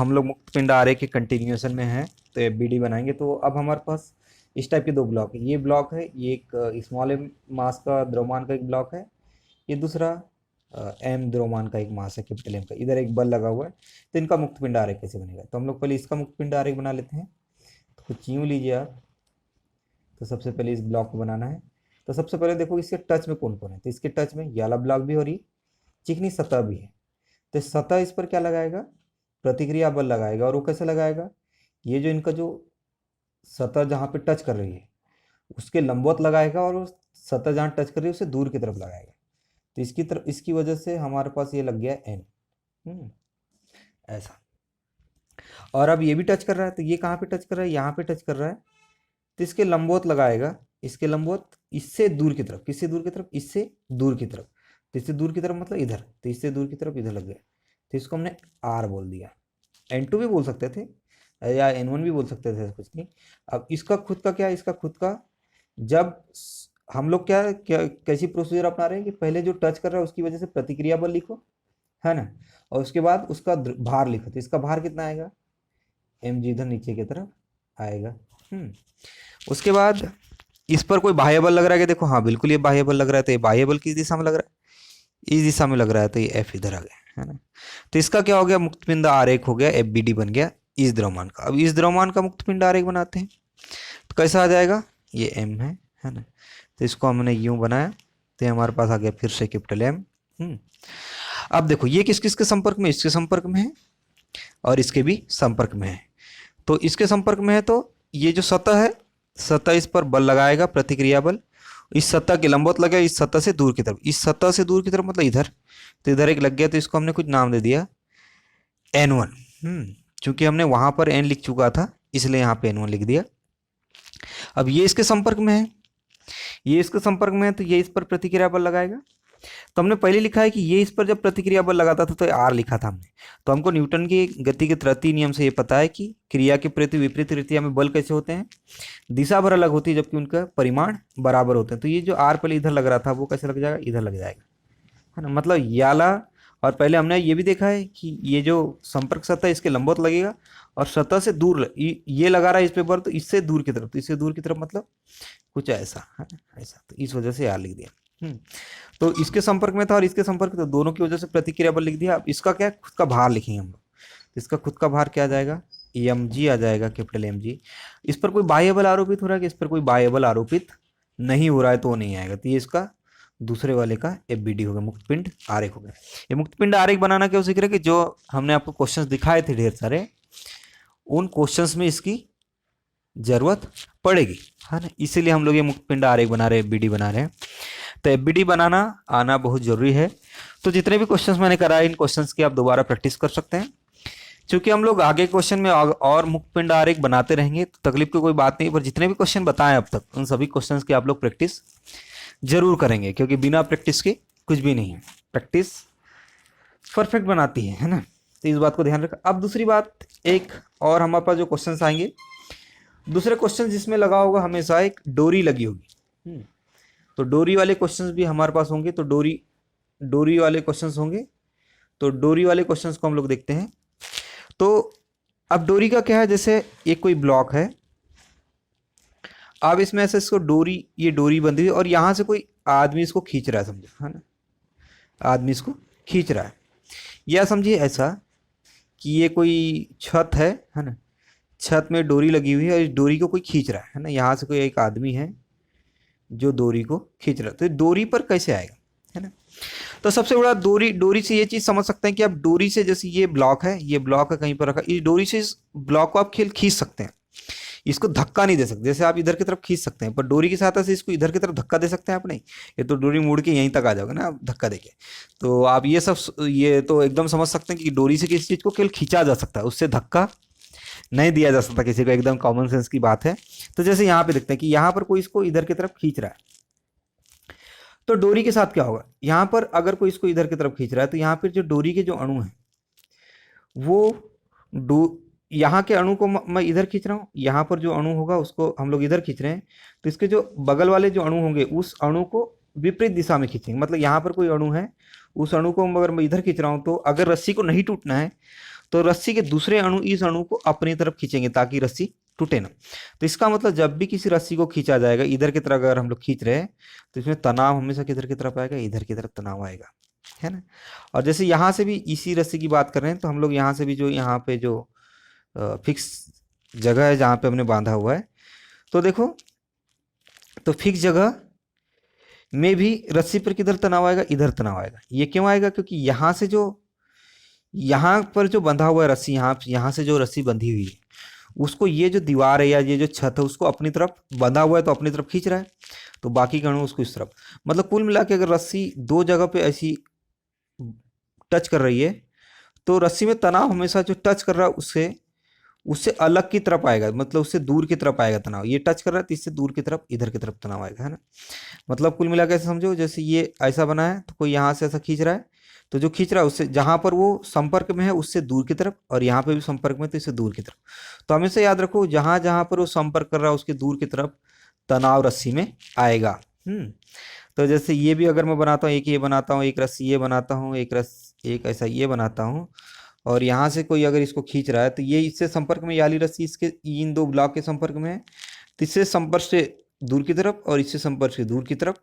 हम लोग मुक्त पिंड आरेख के कंटिन्यूएशन में हैं, तो एफबीडी बनाएंगे। तो अब हमारे पास इस टाइप के दो ब्लॉक है, ये ब्लॉक है, ये एक स्मॉल एम मास का द्रव्यमान का एक ब्लॉक है, ये दूसरा एम द्रव्यमान का एक मास है कैपिटल एम का, इधर एक बल लगा हुआ है। तो इनका मुक्त पिंड आरेख कैसे बनेगा, तो हम लोग पहले इसका मुक्त पिंड आरेख बना लेते हैं। तो कुछ यूँ लीजिए आप। तो सबसे पहले इस ब्लॉक को बनाना है। तो सबसे पहले देखो इसके टच में कौन कौन है, तो इसके टच में ये वाला ब्लॉक भी हो रही, चिकनी सतह भी है। तो सतह इस पर क्या लगाएगा, प्रतिक्रिया बल लगाएगा। और वो कैसे लगाएगा, ये जो इनका जो सतह जहाँ पे टच कर रही है उसके लंबवत लगाएगा, और उस सतह जहाँ टच कर रही है उससे दूर की तरफ लगाएगा। तो इसकी तरफ, इसकी वजह से हमारे पास ये लग गया एन, ऐसा। और अब ये भी टच कर रहा है, तो ये कहाँ पे टच कर रहा है, यहाँ पे टच कर रहा है। तो इसके लंबवत लगाएगा, इसके लंबवत इससे दूर की तरफ, किससे दूर की तरफ, इससे दूर की तरफ। तो इससे दूर की तरफ मतलब इधर, तो इससे दूर की तरफ इधर लग गया। तो इसको हमने आर बोल दिया। N2 भी बोल सकते थे या N1 भी बोल सकते थे, कुछ नहीं। अब इसका खुद का क्या है, इसका खुद का, जब हम लोग क्या क्या कैसी प्रोसीजर अपना रहे हैं कि पहले जो टच कर रहा है उसकी वजह से प्रतिक्रिया बल लिखो, है ना, और उसके बाद उसका भार लिखो। तो इसका भार कितना आएगा, mg इधर नीचे की तरफ आएगा। उसके बाद इस पर कोई बाह्य बल लग रहा है कि, देखो हाँ बिल्कुल ये बाह्य बल लग रहा है। तो ये बाह्य बल किस दिशा में लग रहा है, इस दिशा में लग रहा है। तो ये एफ इधर आ गया, है ना। तो इसका क्या हो गया, मुक्त पिंड आरेख हो गया, एफबीडी बन गया इस द्रव्यमान का। अब इस द्रव्यमान का मुक्त पिंड आरेख बनाते हैं, तो कैसा आ जाएगा, ये एम है ना। तो इसको हमने यूं बनाया, तो हमारे पास आ गया फिर से कैपिटल एम। अब देखो ये किस किस के संपर्क में, इसके संपर्क में है और इसके भी संपर्क में है। तो इसके संपर्क में है, तो ये जो सतह है, सतह इस पर बल लगाएगा, प्रतिक्रिया बल, इस सतह के लंबवत लगेगा, इस सतह से दूर की तरफ, इस सतह से दूर की तरफ मतलब इधर। तो इधर एक लग गया, तो इसको हमने कुछ नाम दे दिया N1। चूंकि हमने वहां पर N लिख चुका था इसलिए यहाँ पे N1 लिख दिया। अब ये इसके संपर्क में है, ये इसके संपर्क में है, तो ये इस पर प्रतिक्रिया बल लगाएगा। तो हमने पहले लिखा है कि ये इस पर जब प्रतिक्रिया बल लगाता था तो आर लिखा था हमने। तो हमको न्यूटन की गति के तृतीय नियम से ये पता है कि क्रिया के प्रति विपरीत रीतिया में बल कैसे होते हैं, दिशा भर अलग होती है जबकि उनका परिमाण बराबर होते हैं। तो ये जो आर पहले इधर लग रहा था वो कैसे लग जाएगा, इधर लग जाएगा, है ना। मतलब याला, और पहले हमने ये भी देखा है कि ये जो संपर्क सतह इसके लंबवत लगेगा और सतह से दूर ये लगा रहा है इस पे बल, तो इससे दूर की तरफ, तो इससे दूर की तरफ मतलब कुछ ऐसा, है ना, ऐसा। तो इस वजह से यार लिख दिया। तो इसके संपर्क में था और इसके संपर्क, तो दोनों की वजह से प्रतिक्रिया बल लिख दिया। अब इसका क्या है, खुद का भार लिखेंगे हम लोग। तो इसका खुद का भार क्या आ जाएगा, mg आ जाएगा, कैपिटल mg। इस पर कोई बाह्य बल आरोपित हो रहा है कि, इस पर कोई बाह्य बल आरोपित नहीं हो रहा है, तो वो नहीं आएगा। तो ये इसका दूसरे वाले का एफबीडी हो गया, मुक्त पिंड आरेख हो गया। ये मुक्त पिंड आरेख बनाना क्यों सीख रहे हैं कि जो हमने आपको क्वेश्चंस दिखाए थे ढेर सारे, उन क्वेश्चंस में इसकी जरूरत पड़ेगी, है ना। इसीलिए हम लोग ये मुक्त पिंड आरेख बना रहे हैं, एफबीडी बना रहे हैं। तो एफबीडी बनाना आना बहुत जरूरी है। तो जितने भी क्वेश्चंस मैंने कराए, इन क्वेश्चंस की आप दोबारा प्रैक्टिस कर सकते हैं। क्योंकि हम लोग आगे क्वेश्चन में और मुक्त पिंड आरेख बनाते रहेंगे, तो तकलीफ की कोई बात नहीं। पर जितने भी क्वेश्चन बताएं अब तक, उन सभी क्वेश्चंस की आप लोग प्रैक्टिस जरूर करेंगे, क्योंकि बिना प्रैक्टिस के कुछ भी नहीं है। प्रैक्टिस परफेक्ट बनाती है ना। तो इस बात को ध्यान रखा। अब दूसरी बात, एक और हमारे पास जो क्वेश्चंस आएंगे, दूसरे क्वेश्चन जिसमें लगा होगा हमेशा एक डोरी लगी होगी। तो डोरी वाले क्वेश्चंस भी हमारे पास होंगे। तो डोरी वाले क्वेश्चंस होंगे। तो डोरी वाले क्वेश्चंस को हम लोग देखते हैं। तो अब डोरी का क्या है, जैसे एक कोई ब्लॉक है, अब इसमें ऐसे इसको डोरी, ये डोरी बंधी हुई और यहाँ से कोई आदमी इसको खींच रहा है, समझो, है ना, आदमी इसको खींच रहा है। या समझिए ऐसा कि ये कोई छत है ना, छत में डोरी लगी हुई है और इस डोरी को कोई खींच रहा है ना। यहाँ से कोई एक आदमी है जो डोरी को खींच रहा है। तो डोरी पर कैसे आएगा, है ना। तो सबसे बड़ा डोरी से ये चीज समझ सकते हैं कि आप डोरी से, जैसे ये ब्लॉक है, ये ब्लॉक है कहीं पर रखा, इस डोरी से इस ब्लॉक को आप खींच सकते हैं। इसको धक्का नहीं दे सकते, जैसे आप इधर की तरफ खींच सकते हैं, पर डोरी की सहायता से इसको इधर की तरफ धक्का दे सकते हैं आप नहीं। ये तो डोरी मुड़ के यहीं तक आ जाओगे ना आप धक्का देके। तो आप ये तो एकदम समझ सकते हैं कि डोरी से किसी चीज को केवल खींचा जा सकता है, उससे धक्का नहीं दिया जा सकता किसी को। एकदम कॉमन सेंस की बात है। तो जैसे यहाँ पे देखते हैं कि यहाँ पर कोई इसको इधर की तरफ खींच रहा है, तो डोरी के साथ क्या होगा, यहाँ पर अगर कोई इसको इधर की तरफ खींच रहा है, तो यहाँ पर जो डोरी के जो अणु हैं वो यहाँ के अणु को मैं इधर खींच रहा हूँ, यहाँ पर जो अणु होगा उसको हम लोग इधर खींच रहे हैं। तो इसके जो बगल वाले जो अणु होंगे उस अणु को विपरीत दिशा में खींचेंगे। मतलब यहाँ पर कोई अणु है, उस अणु को अगर मैं इधर खींच रहा हूँ, तो अगर रस्सी को नहीं टूटना है तो रस्सी के दूसरे अणु इस अणु को अपनी तरफ खींचेंगे ताकि रस्सी टूटे ना। तो इसका मतलब जब भी किसी रस्सी को खींचा जाएगा इधर की तरफ अगर हम लोग खींच रहे हैं तो इसमें तनाव हमेशा किधर की तरफ आएगा, इधर की तरफ तनाव आएगा, है ना। और जैसे यहाँ से भी इसी रस्सी की बात कर रहे हैं तो हम लोग यहाँ से भी जो यहाँ पे जो फिक्स जगह है जहाँ पे हमने बांधा हुआ है, तो देखो तो फिक्स जगह में भी रस्सी पर किधर तनाव आएगा, इधर तनाव आएगा। ये क्यों आएगा, क्योंकि यहाँ से जो यहाँ पर जो बंधा हुआ है रस्सी, यहाँ से जो रस्सी बंधी हुई है उसको ये जो दीवार है या ये जो छत है उसको अपनी तरफ बंधा हुआ है तो अपनी तरफ खींच रहा है, तो बाकी का अणु उसको इस तरफ। मतलब कुल मिला के अगर रस्सी दो जगह पे ऐसी टच कर रही है तो रस्सी में तनाव हमेशा जो टच कर रहा है उससे उससे अलग की तरफ आएगा, मतलब उससे दूर की तरफ आएगा तनाव। ये टच कर रहा है तो इससे दूर की तरफ इधर की तरफ तनाव आएगा, है ना। मतलब कुल मिला के ऐसे समझो, जैसे ये ऐसा बना है तो कोई यहाँ से ऐसा खींच रहा है तो जो खींच रहा है उससे जहाँ पर वो संपर्क में है उससे दूर की तरफ, और यहाँ पे भी संपर्क में तो इससे दूर की तरफ। तो हमेशा याद रखो जहाँ जहाँ पर वो संपर्क कर रहा है उसके दूर की तरफ तनाव रस्सी में आएगा। तो जैसे ये भी अगर मैं बनाता हूँ, एक ये बनाता हूँ, एक रस्सी ये बनाता हूँ, एक ऐसा ये बनाता हूँ, और यहाँ से कोई अगर इसको खींच रहा है तो ये इससे संपर्क में, ये वाली रस्सी इसके इन दो ब्लॉक के संपर्क में है तो इससे संपर्क से दूर की तरफ और इससे संपर्क से दूर की तरफ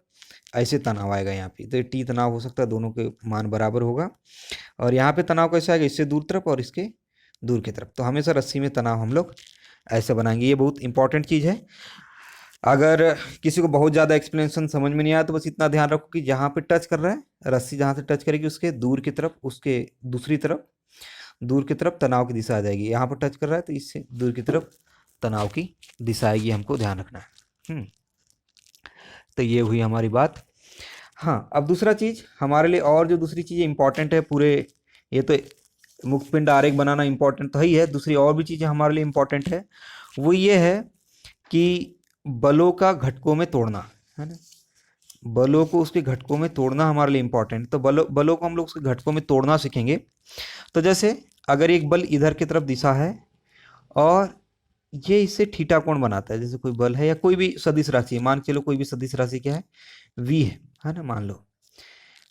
ऐसे तनाव आएगा यहाँ पे। तो ये टी तनाव हो सकता है, दोनों के मान बराबर होगा। और यहाँ पे तनाव कैसे आएगा, इससे दूर तरफ और इसके दूर की तरफ। तो हमेशा रस्सी में तनाव हम लोग ऐसे बनाएंगे, ये बहुत इंपॉर्टेंट चीज़ है। अगर किसी को बहुत ज़्यादा एक्सप्लेनेशन समझ में नहीं आया तो बस इतना ध्यान रखो कि जहाँ पे टच कर रहा है रस्सी, जहाँ से टच करेगी उसके दूर की तरफ, उसके दूसरी तरफ दूर की तरफ तनाव की दिशा आ जाएगी। यहाँ पर टच कर रहा है तो इससे दूर की तरफ तनाव की दिशा आएगी, हमको ध्यान रखना है। तो ये हुई हमारी बात। हाँ, अब दूसरा चीज़ हमारे लिए और जो दूसरी चीज़ें इंपॉर्टेंट है पूरे, ये तो मुखपिंड आरेख बनाना इंपॉर्टेंट तो ही है, दूसरी और भी चीज़ें हमारे लिए इंपॉर्टेंट है। वो ये है कि बलों का घटकों में तोड़ना, है ना। बलों को उसके घटकों में तोड़ना हमारे लिए इंपॉर्टेंट। तो बलों को हम लोग उसके घटकों में तोड़ना सीखेंगे। तो जैसे अगर एक बल इधर की तरफ दिशा है और ये इससे थीटा कोण बनाता है, जैसे कोई बल है या कोई भी सदिश राशि है, मान के चलो कोई भी सदिश राशि क्या है, v है ना। मान लो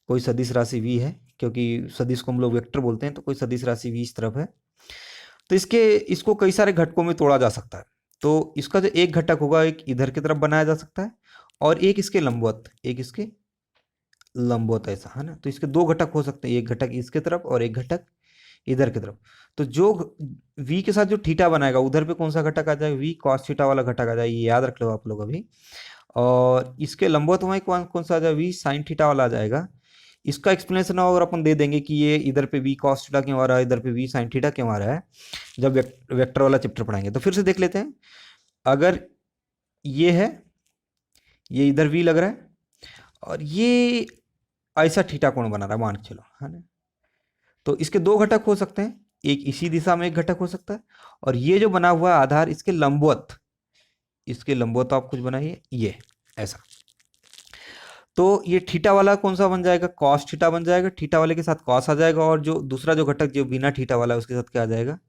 कोई सदिश राशि v है, क्योंकि सदिश को हम लोग वेक्टर बोलते हैं, तो कोई सदिश राशि v इस तरफ है। तो इसको कई सारे घटकों में तोड़ा जा सकता है। तो इसका जो एक घटक होगा एक इधर की तरफ बनाया जा सकता है और एक इसके लंबवत, एक इसके लंबवत, ऐसा, है ना। तो इसके दो घटक हो सकते हैं, एक घटक इसके तरफ और एक घटक इधर की तरफ। तो जो v के साथ जो थीटा बनाएगा उधर पे कौन सा घटक आ जाएगा, v cos थीटा वाला घटक आ जाएगा, ये याद रख लो आप लोग अभी। और इसके लंबवत वहीं कौन सा आ जाएगा, v sin थीटा वाला आ जाएगा। इसका एक्सप्लेनेशन अगर अपन दे देंगे कि ये इधर पे v cos थीटा क्यों आ रहा है, इधर पे v sin थीटा क्यों आ रहा है, जब वेक्टर वाला चैप्टर पढ़ाएंगे। तो फिर से देख लेते हैं। अगर ये है, ये इधर v लग रहा है और ये ऐसा थीटा कोण बना रहा है, मान के चलो, है ना। तो इसके दो घटक हो सकते हैं, एक इसी दिशा में एक घटक हो सकता है, और ये जो बना हुआ है आधार इसके लंबवत, आप कुछ बनाइए ये ऐसा। तो ये थीटा वाला कौन सा बन जाएगा, कॉस थीटा बन जाएगा, थीटा वाले के साथ कॉस आ जाएगा, और जो दूसरा जो घटक जो बिना थीटा वाला है उसके साथ क्या आ जाएगा,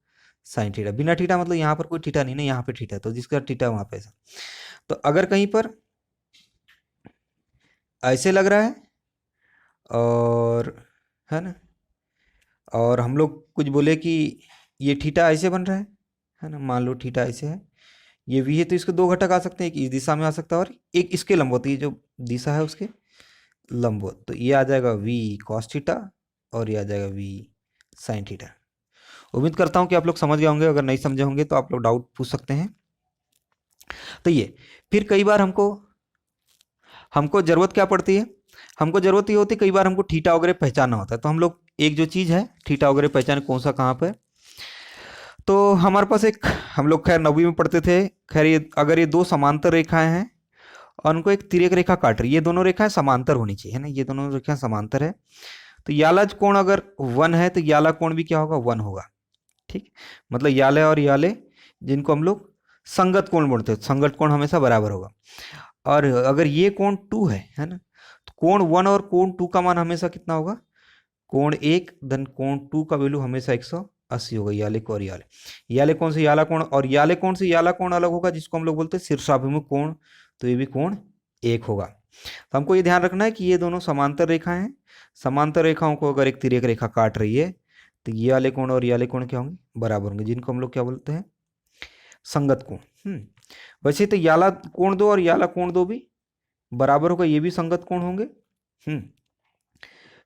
साइन थीटा। बिना थीटा मतलब यहाँ पर कोई थीटा नहीं ना, यहाँ पे थीटा, तो जिसका थीटा वहां पे ऐसा। तो अगर कहीं पर ऐसे लग रहा है और, है ना, और हम लोग कुछ बोले कि ये थीटा ऐसे बन रहा है ना, मान लो थीटा ऐसे है, ये v है, तो इसके दो घटक आ सकते हैं, एक इस दिशा में आ सकता है और एक इसके लंबवत, ये जो दिशा है उसके लंबवत। तो ये आ जाएगा v cos थीटा और ये आ जाएगा v sin थीटा। उम्मीद करता हूँ कि आप लोग समझ गए होंगे, अगर नहीं समझे होंगे तो आप लोग डाउट पूछ सकते हैं। तो ये फिर कई बार हमको जरूरत क्या पड़ती है, हमको जरूरत ये होती है कई बार हमको थीटा वगैरह पहचानना होता है। तो हम लोग एक जो चीज़ है थीटा वगैरह पहचान कौन सा कहाँ पर, तो हमारे पास एक, हम लोग खैर 9वीं में पढ़ते थे, खैर ये अगर ये दो समांतर रेखाएं हैं और उनको एक तिर्यक रेखा काट रही है, ये दोनों रेखाएं समांतर होनी चाहिए, है ना, ये दोनों रेखाएं समांतर है। तो याला कोण अगर 1 है तो याला कोण भी क्या होगा, 1 होगा। ठीक, मतलब याले और याले जिनको हम लोग संगत कोण बोलते हैं, संगत कोण हमेशा बराबर होगा। और अगर ये कोण 2 है ना, तो कोण 1 और कोण 2 का मान हमेशा कितना होगा, कोण 1 धन कोण 2 का वैल्यू हमेशा 180 होगा, याले को और याले कोण से याला कोण, और याले कोण से याला कोण अलग होगा जिसको हम लोग बोलते हैं शीर्षाभिमुख कोण, तो ये भी कोण 1 होगा। तो हमको ये ध्यान रखना है कि ये दोनों समांतर रेखाएं हैं, समांतर रेखाओं को अगर एक तिर्यक रेखा काट रही है तो ये वाले कोण और ये वाले कोण क्या होंगे, बराबर होंगे, जिनको हम लोग क्या बोलते हैं, संगत कोण। वैसे तो याला कोण दो और याला कोण दो भी बराबर होगा, ये भी संगत कोण होंगे।